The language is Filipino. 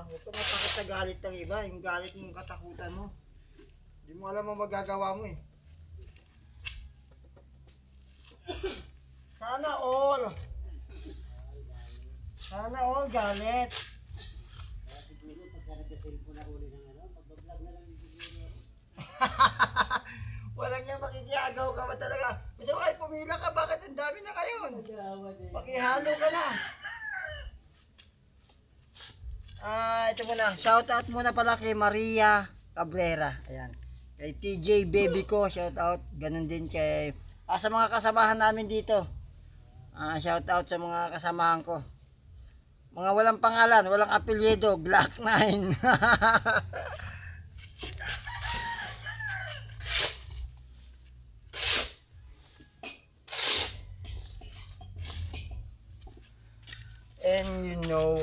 Huwag ka matakot sa galit ng iba. Yung galit yung katakutan mo. Hindi mo alam ang magagawa mo eh. Sana all. Sana all galit. Siguro pagka nagka-cellphone ako ulit ng magbablog na lang yung siguro. Walang yan, makikiyagaw ka ba talaga? Gusto mo kayo pumila ka, bakit ang dami na ngayon? Pakihalo ka na. Ito muna, shoutout muna pala kay Maria Cabrera. Ayan. Kay TJ Baby ko, shoutout. Ganun din kay sa mga kasamahan namin dito. Shoutout sa mga kasamahan ko. Mga walang pangalan, walang apelyido, Glock 9. And you know,